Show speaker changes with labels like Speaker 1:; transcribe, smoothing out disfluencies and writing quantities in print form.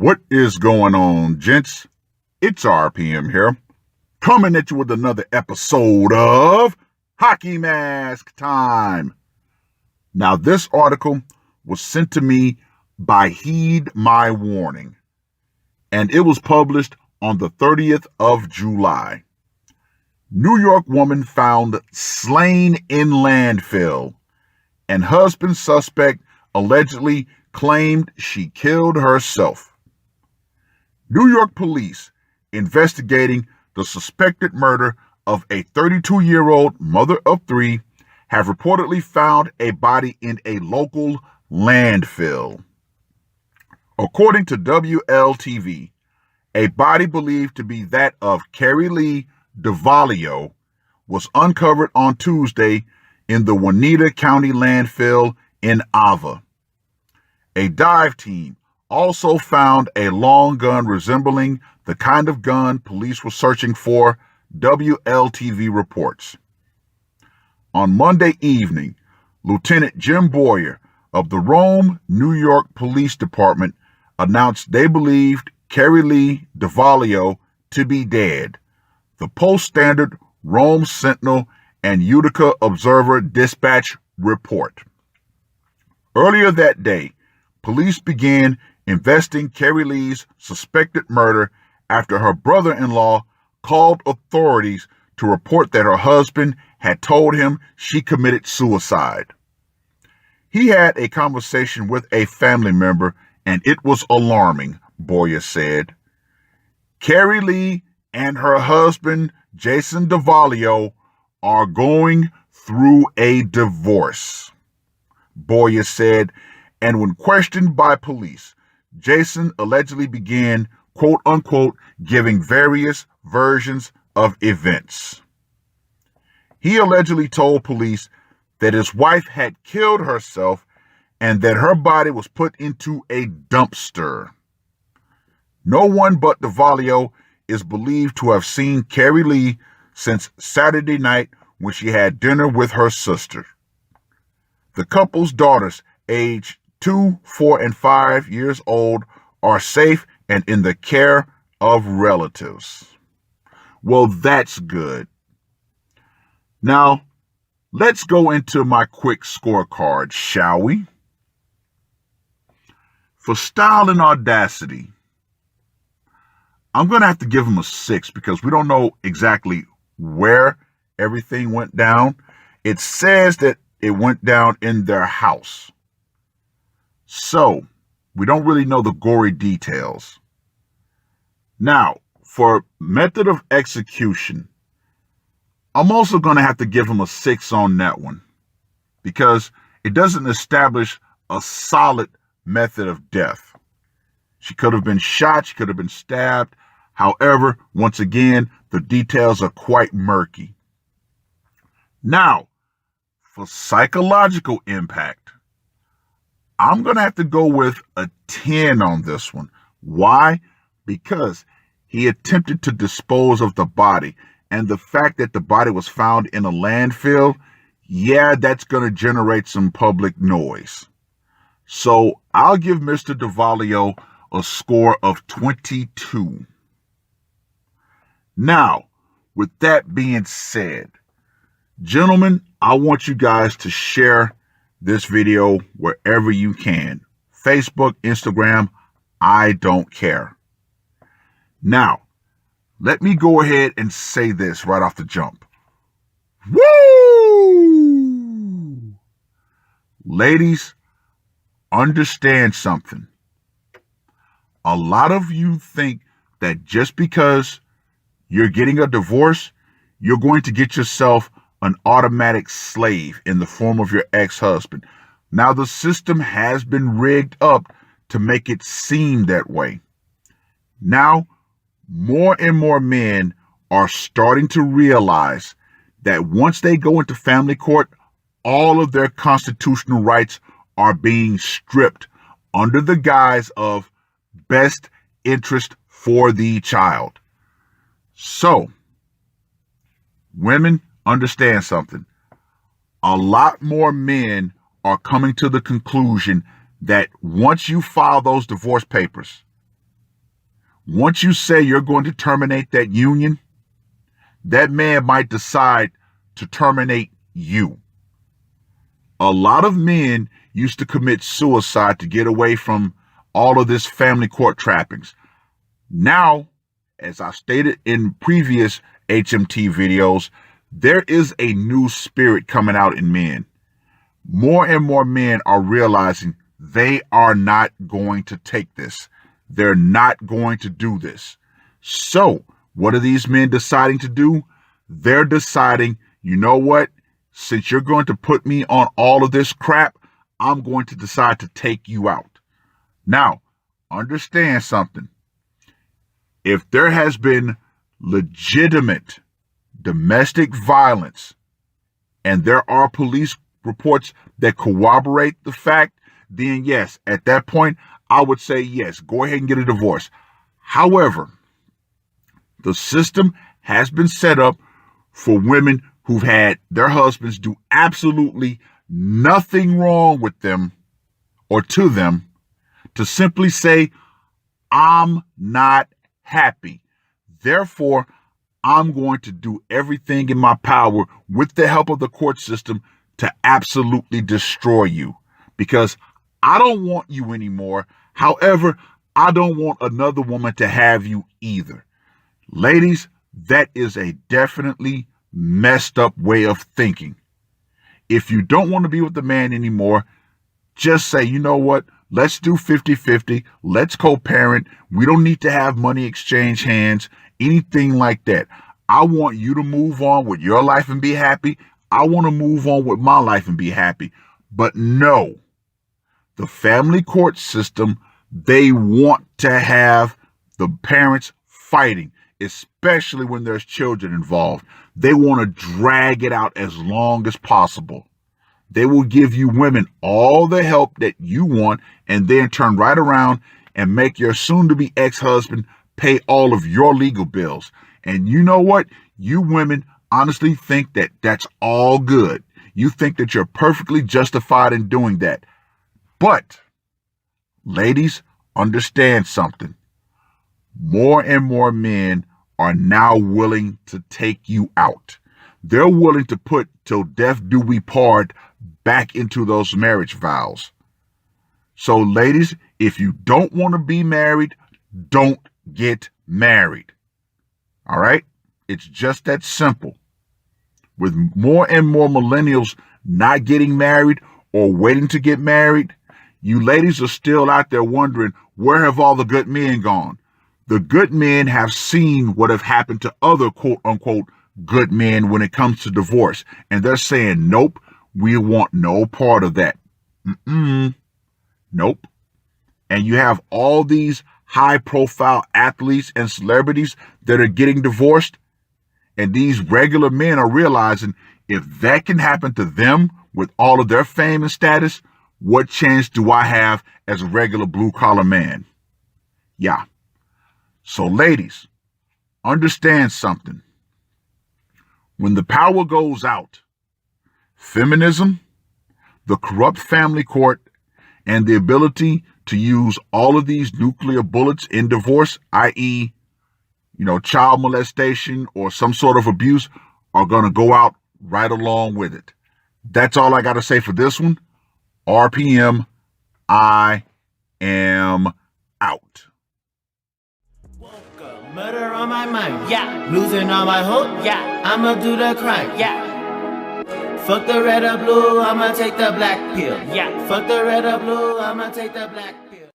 Speaker 1: What is going on, gents? It's RPM here, coming at you with another episode of Hockey Mask Time. Now, this article was sent to me by Heed My Warning, and it was published on the 30th of July. New York woman found slain in landfill, and husband suspect allegedly claimed she killed herself. New York police investigating the suspected murder of a 32-year-old mother of three have reportedly found a body in a local landfill. According to WLTV, a body believed to be that of Carrie Lee DeValio was uncovered on Tuesday in the Wauneta County landfill in Ava. A dive team also found a long gun resembling the kind of gun police were searching for, WLTV reports. On Monday evening, Lieutenant Jim Boyer of the Rome, New York Police Department announced they believed Carrie Lee DeValio to be dead. The Post-Standard, Rome Sentinel, and Utica Observer Dispatch report. Earlier that day, police began investigating Carrie Lee's suspected murder after her brother-in-law called authorities to report that her husband had told him she committed suicide. He had a conversation with a family member, and it was alarming, Boyer said. Carrie Lee and her husband, Jason DeValio, are going through a divorce, Boyer said, and when questioned by police, Jason allegedly began, quote-unquote, giving various versions of events. He allegedly told police that his wife had killed herself and that her body was put into a dumpster. No one but DeValio is believed to have seen Carrie Lee since Saturday night when she had dinner with her sister. The couple's daughters, aged 2, 4, and 5 years old, are safe and in the care of relatives. Well, that's good. Now, let's go into my quick scorecard, shall we? For style and audacity, I'm going to have to give them a 6 because we don't know exactly where everything went down. It says that it went down in their house. So, we don't really know the gory details. Now, for method of execution, I'm also going to have to give them a 6 on that one because it doesn't establish a solid method of death. She could have been shot, she could have been stabbed. However, once again, the details are quite murky. Now, for psychological impact, I'm going to have to go with a 10 on this one. Why? Because he attempted to dispose of the body, and the fact that the body was found in a landfill, yeah, that's going to generate some public noise. So I'll give Mr. DeValio a score of 22. Now, with that being said, gentlemen, I want you guys to share this video wherever you can. Facebook, Instagram, I don't care. Now, let me go ahead and say this right off the jump. Woo! Ladies, understand something. A lot of you think that just because you're getting a divorce, you're going to get yourself an automatic slave in the form of your ex-husband. Now, the system has been rigged up to make it seem that way. Now, more and more men are starting to realize that once they go into family court, all of their constitutional rights are being stripped under the guise of best interest for the child. So, women, understand something. A lot more men are coming to the conclusion that once you file those divorce papers, once you say you're going to terminate that union, that man might decide to terminate you. A lot of men used to commit suicide to get away from all of this family court trappings. Now, as I stated in previous HMT videos, there is a new spirit coming out in men. More and more men are realizing they are not going to take this. They're not going to do this. So, what are these men deciding to do? They're deciding, you know what? Since you're going to put me on all of this crap, I'm going to decide to take you out. Now, understand something. If there has been legitimate domestic violence and there are police reports that corroborate the fact, then yes, at that point, I would say yes, go ahead and get a divorce. However, the system has been set up for women who've had their husbands do absolutely nothing wrong with them or to them to simply say, I'm not happy. Therefore, I'm going to do everything in my power with the help of the court system to absolutely destroy you because I don't want you anymore. However, I don't want another woman to have you either. Ladies, that is a definitely messed up way of thinking. If you don't want to be with the man anymore, just say, you know what? Let's do 50-50. Let's co-parent. We don't need to have money exchange hands, anything like that. I want you to move on with your life and be happy. I want to move on with my life and be happy. But no, the family court system, they want to have the parents fighting, especially when there's children involved. They want to drag it out as long as possible. They will give you women all the help that you want and then turn right around and make your soon-to-be ex-husband pay all of your legal bills. And you know what? You women honestly think that that's all good. You think that you're perfectly justified in doing that. But, ladies, understand something. More and more men are now willing to take you out. They're willing to put till death do we part back into those marriage vows. So, ladies, if you don't want to be married, don't get married. All right? It's just that simple. With more and more millennials not getting married or waiting to get married, you ladies are still out there wondering, where have all the good men gone? The good men have seen what have happened to other quote-unquote good men when it comes to divorce. And they're saying, nope, we want no part of that. Nope. And you have all these high-profile athletes and celebrities that are getting divorced. And these regular men are realizing if that can happen to them with all of their fame and status, what chance do I have as a regular blue-collar man? Yeah. So, ladies, understand something. When the power goes out, feminism, the corrupt family court, and the ability to use all of these nuclear bullets in divorce, i.e., child molestation or some sort of abuse, are going to go out right along with it. That's all I got to say for this one. RPM, I am out.
Speaker 2: Murder on my mind, yeah. Losing all my hope, yeah. I'ma do the crime, yeah. Fuck the red or blue, I'ma take the black pill, yeah. Fuck the red or blue, I'ma take the black